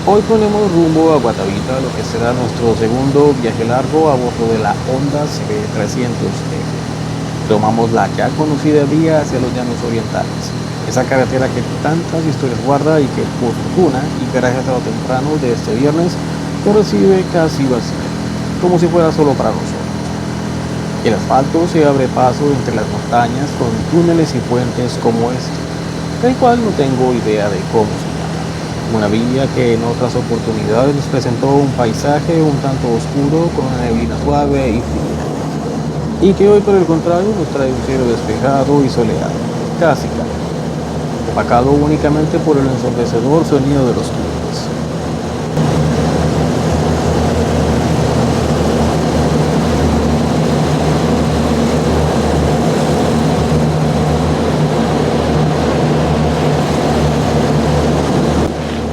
Hoy ponemos rumbo a Guatavita, lo que será nuestro segundo viaje largo a bordo de la Honda cb300. Tomamos la ya conocida vía hacia los llanos orientales, esa carretera que tantas historias guarda y que por fortuna y gracias a lo temprano de este viernes se recibe casi vacía, como si fuera solo para nosotros. El asfalto se abre paso entre las montañas con túneles y puentes como este, del cual no tengo idea de cómo se llama. Una vía que en otras oportunidades nos presentó un paisaje un tanto oscuro con una neblina suave y fría, y que hoy por el contrario nos trae un cielo despejado y soleado, casi cálido, opacado únicamente por el ensordecedor sonido de los curvas.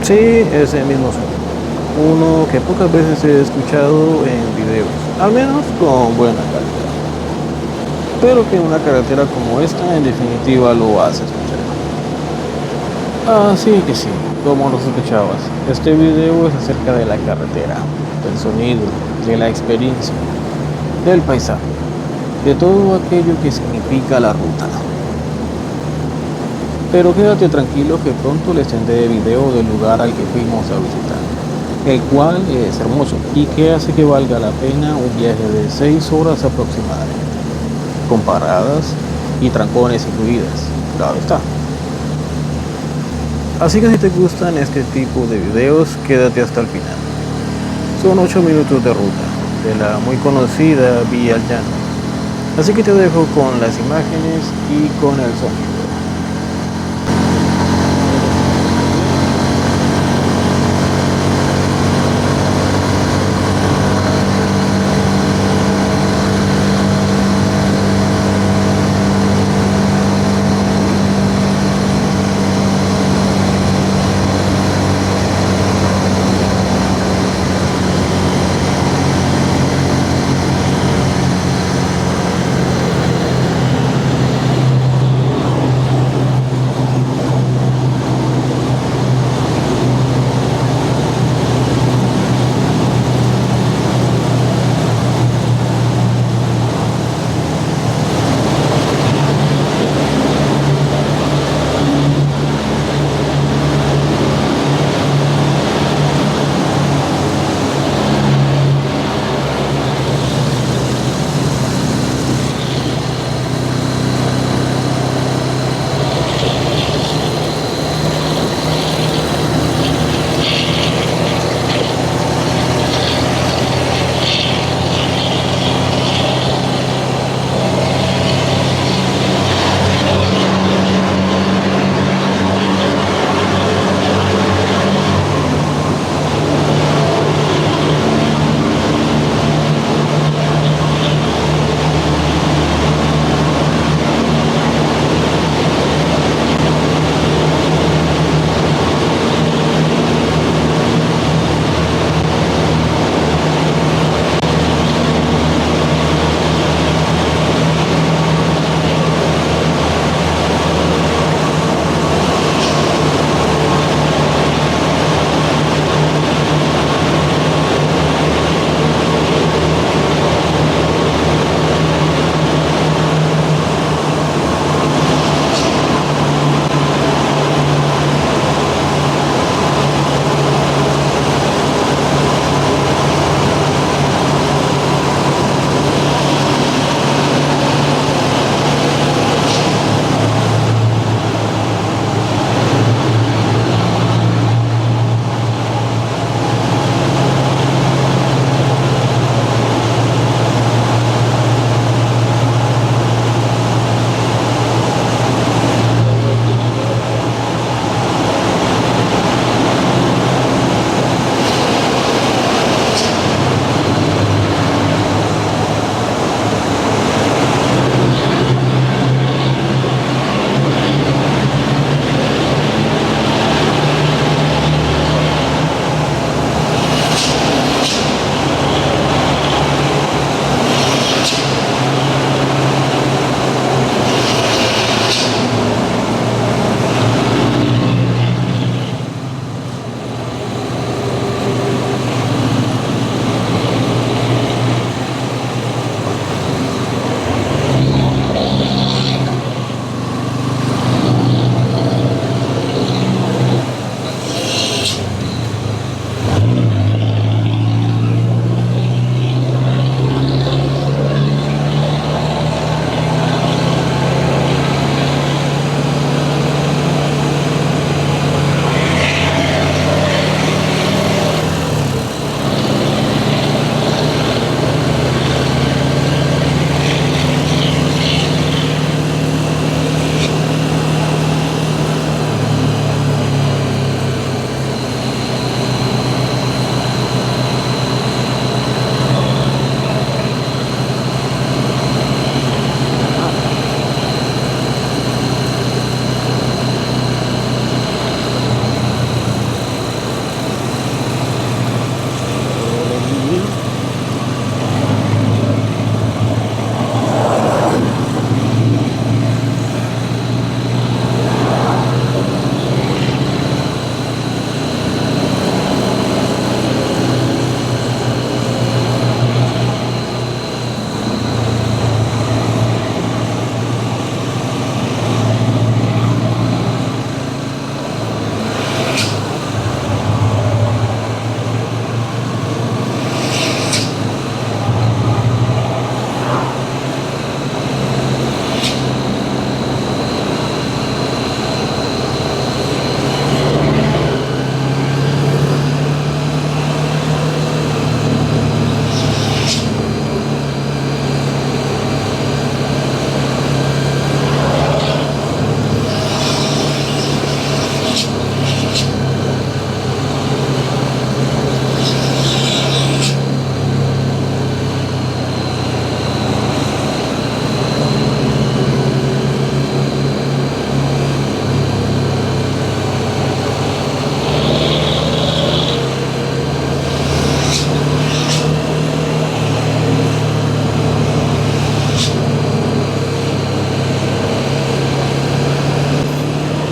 Sí, ese mismo sonido, uno que pocas veces he escuchado en videos, al menos con buena calidad, pero que una carretera como esta en definitiva lo hace escuchar. Sí que sí, como lo sospechabas, este video es acerca de la carretera, del sonido, de la experiencia, del paisaje, de todo aquello que significa la ruta. Pero quédate tranquilo que pronto les tendré video del lugar al que fuimos a visitar, el cual es hermoso y que hace que valga la pena un viaje de 6 horas aproximadamente, con paradas y trancones incluidas, claro está. Así que si te gustan este tipo de videos, quédate hasta el final. Son 8 minutos de ruta, de la muy conocida vía al llano. Así que te dejo con las imágenes y con el sonido.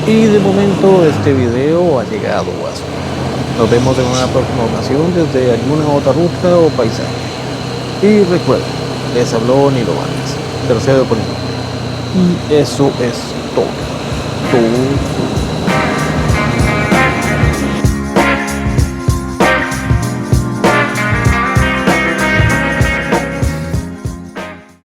Y de momento este video ha llegado a su fin. Nos vemos en una próxima ocasión desde alguna otra ruta o paisaje. Y recuerden, les habló Nilo Vargas, tercero por el nombre. Y eso es todo. Todo.